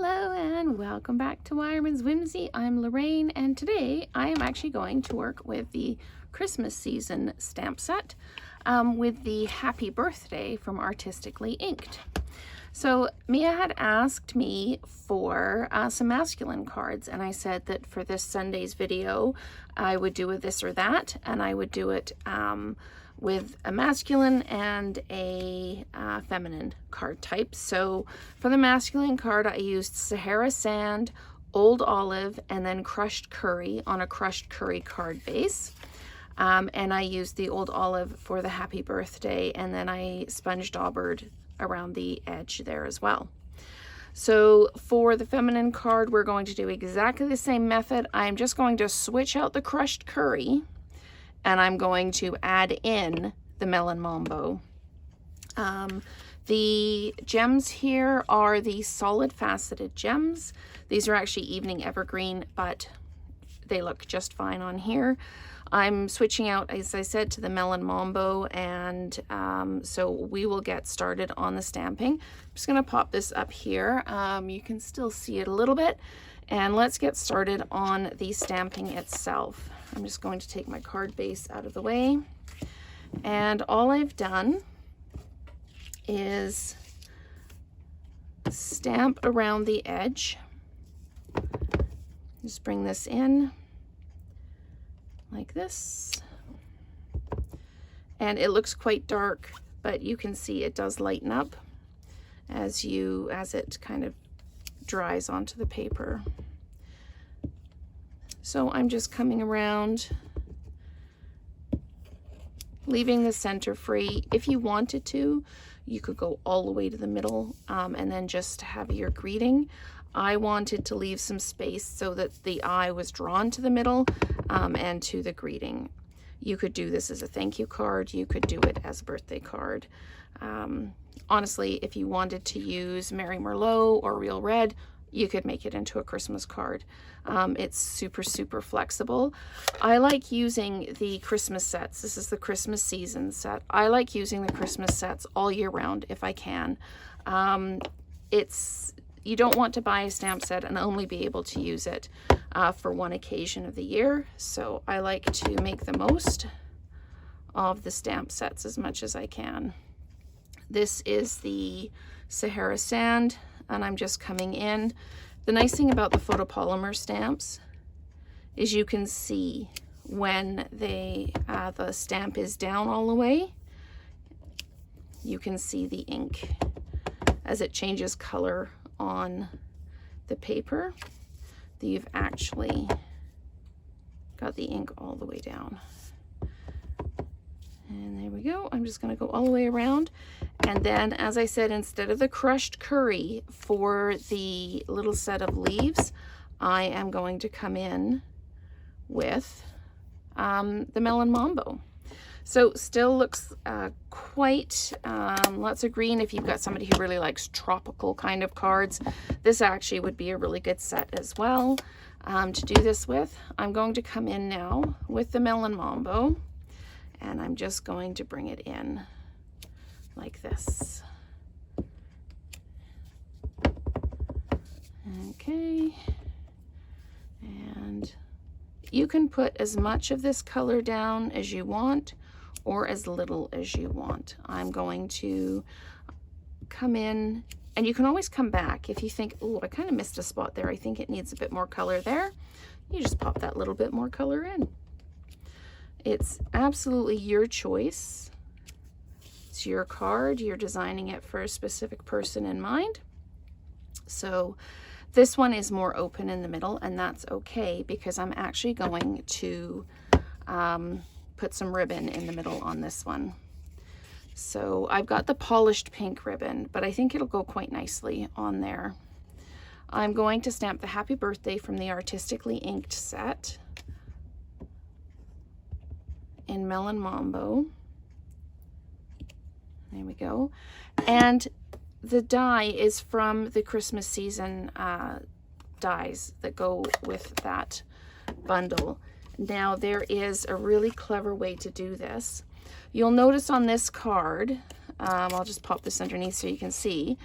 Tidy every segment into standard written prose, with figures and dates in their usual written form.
Hello and welcome back to Wireman's Whimsy. I'm Lorraine and today I am actually going to work with the Christmas season stamp set with the Happy Birthday from Artistically Inked. So Mia had asked me for some masculine cards, and I said that for this Sunday's video I would do a this or that, and I would do it with a masculine and a feminine card type. So for the masculine card, I used Sahara Sand, Old Olive, and then Crushed Curry on a Crushed Curry card base. And I used the Old Olive for the Happy Birthday, and then I sponge daubered around the edge there as well. So for the feminine card, we're going to do exactly the same method. I'm just going to switch out the Crushed Curry, and I'm going to add in the Melon Mambo. The gems here are the solid faceted gems. These are actually Evening Evergreen, but they look just fine on here. I'm switching out, as I said, to the Melon Mambo, and so we will get started on the stamping. I'm just going to pop this up here. You can still see it a little bit, and let's get started on the stamping itself. I'm just going to take my card base out of the way, and all I've done is stamp around the edge. Just bring this in like this, and it looks quite dark, but you can see it does lighten up as it kind of dries onto the paper. So I'm just coming around, leaving the center free. If you wanted to, you could go all the way to the middle and then just have your greeting. I wanted to leave some space so that the eye was drawn to the middle and to the greeting. You could do this as a thank you card. You could do it as a birthday card. Honestly, if you wanted to use Merry Merlot or Real Red, you could make it into a Christmas card. It's super, super flexible. I like using the Christmas sets. This is the Christmas season set. I like using the Christmas sets all year round if I can. You don't want to buy a stamp set and only be able to use it for one occasion of the year. So I like to make the most of the stamp sets as much as I can. This is the Sahara Sand, and I'm just coming in. The nice thing about the photopolymer stamps is you can see when the stamp is down all the way. You can see the ink as it changes color on the paper, that you've actually got the ink all the way down. And there we go. I'm just going to go all the way around. And then, as I said, instead of the Crushed Curry for the little set of leaves, I am going to come in with the Melon Mambo. So still looks quite lots of green. If you've got somebody who really likes tropical kind of cards, this actually would be a really good set as well to do this with. I'm going to come in now with the Melon Mambo, and I'm just going to bring it in like this. Okay, and you can put as much of this color down as you want or as little as you want. I'm going to come in, and you can always come back if you think, oh, I kind of missed a spot there. I think it needs a bit more color there. You just pop that little bit more color in. It's absolutely your choice. It's your card. You're designing it for a specific person in mind. So this one is more open in the middle, and that's okay because I'm actually going to put some ribbon in the middle on this one. So I've got the polished pink ribbon, but I think it'll go quite nicely on there. I'm going to stamp the Happy Birthday from the Artistically Inked set in Melon Mambo. There we go. And the die is from the Christmas season dies that go with that bundle. Now there is a really clever way to do this. You'll notice on this card, I'll just pop this underneath so you can see,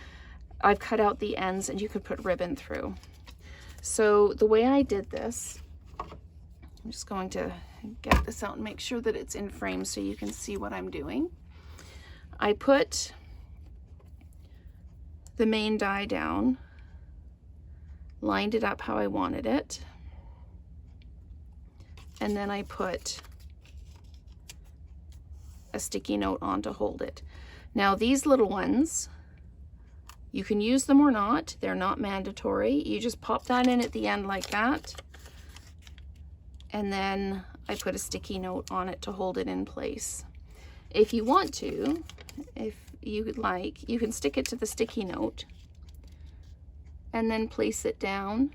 I've cut out the ends and you could put ribbon through. So the way I did this, I'm just going to get this out and make sure that it's in frame so you can see what I'm doing. I put the main die down, lined it up how I wanted it, and then I put a sticky note on to hold it. Now these little ones, you can use them or not. They're not mandatory. You just pop that in at the end like that. And then I put a sticky note on it to hold it in place. If you want to, if you would like, you can stick it to the sticky note and then place it down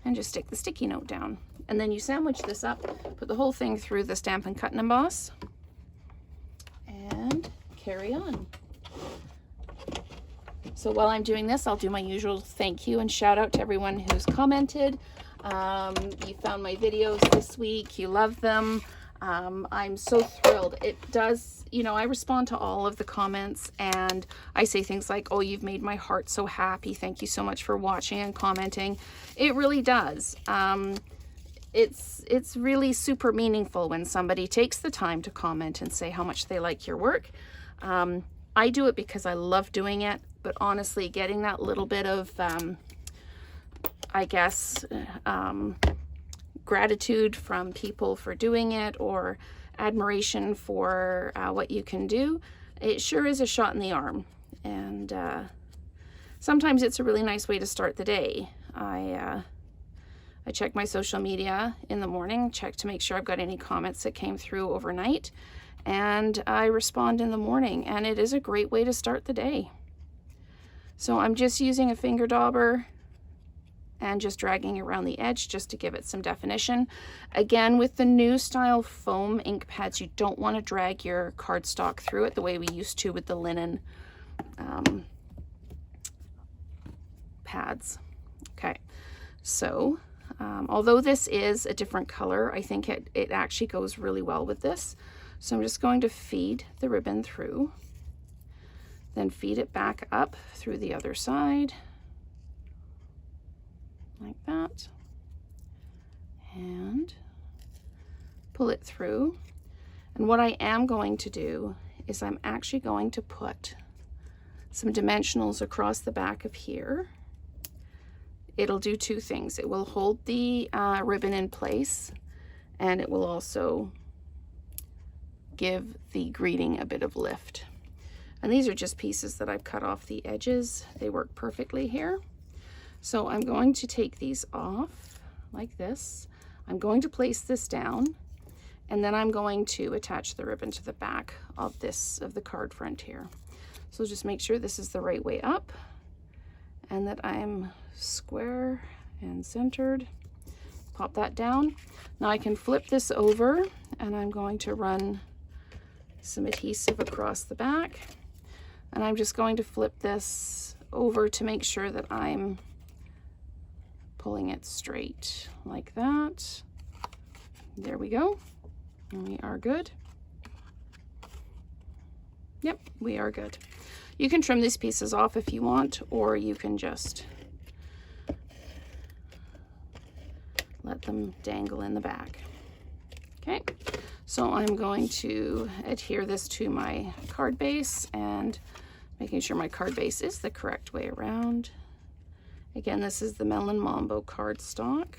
and just stick the sticky note down. And then you sandwich this up, put the whole thing through the Stampin' Cut and Emboss, and carry on. So while I'm doing this, I'll do my usual thank you and shout out to everyone who's commented. You found my videos this week, you love them. I'm so thrilled. It does, you know, I respond to all of the comments and I say things like, oh, you've made my heart so happy. Thank you so much for watching and commenting. It really does. It's really super meaningful when somebody takes the time to comment and say how much they like your work. I do it because I love doing it, but honestly, getting that little bit of, I guess, gratitude from people for doing it, or admiration for what you can do, it sure is a shot in the arm. And sometimes it's a really nice way to start the day. I check my social media in the morning, check to make sure I've got any comments that came through overnight, and I respond in the morning, and it is a great way to start the day. So I'm just using a finger dauber and just dragging around the edge just to give it some definition. Again, with the new style foam ink pads, you don't want to drag your cardstock through it the way we used to with the linen pads. Okay, so although this is a different color, I think it actually goes really well with this. So I'm just going to feed the ribbon through, then feed it back up through the other side, like that, and pull it through. And what I am going to do is I'm actually going to put some dimensionals across the back of here. It'll do two things. It will hold the ribbon in place, and it will also give the greeting a bit of lift. And these are just pieces that I've cut off the edges. They work perfectly here. So I'm going to take these off like this. I'm going to place this down, and then I'm going to attach the ribbon to the back of the card front here. So just make sure this is the right way up and that I'm square and centered. Pop that down. Now I can flip this over, and I'm going to run some adhesive across the back, and I'm just going to flip this over to make sure that I'm pulling it straight like that. There we go, and we are good. Yep, we are good. You can trim these pieces off if you want, or you can just let them dangle in the back. Okay, so I'm going to adhere this to my card base and making sure my card base is the correct way around. Again, this is the Melon Mambo cardstock,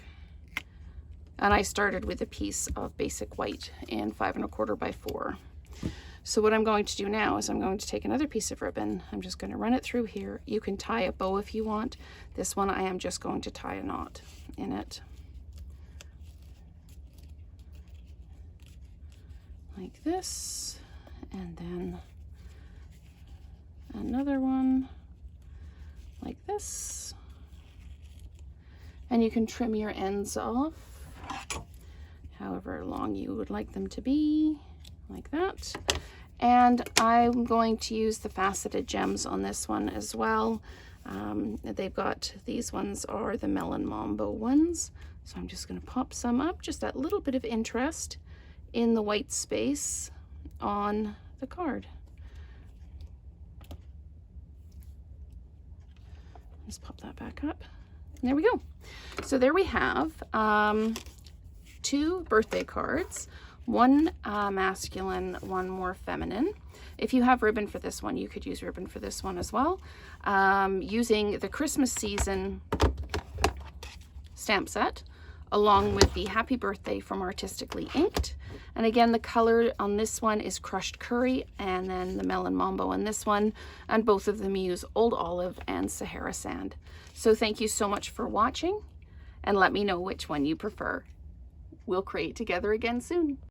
and I started with a piece of basic white in 5 1/4 by 4. So what I'm going to do now is I'm going to take another piece of ribbon. I'm just going to run it through here. You can tie a bow if you want. This one I am just going to tie a knot in it. Like this, and then another one like this. And you can trim your ends off however long you would like them to be, like that. And I'm going to use the faceted gems on this one as well. They've got, these ones are the Melon Mambo ones. So I'm just going to pop some up, just that little bit of interest in the white space on the card. Just pop that back up. And there we go. So there we have 2 birthday cards, one masculine, one more feminine. If you have ribbon for this one, you could use ribbon for this one as well. Using the Christmas season stamp set, along with the Happy Birthday from Artistically Inked. And again, the color on this one is Crushed Curry, and then the Melon Mambo on this one. And both of them use Old Olive and Sahara Sand. So thank you so much for watching, and let me know which one you prefer. We'll create together again soon.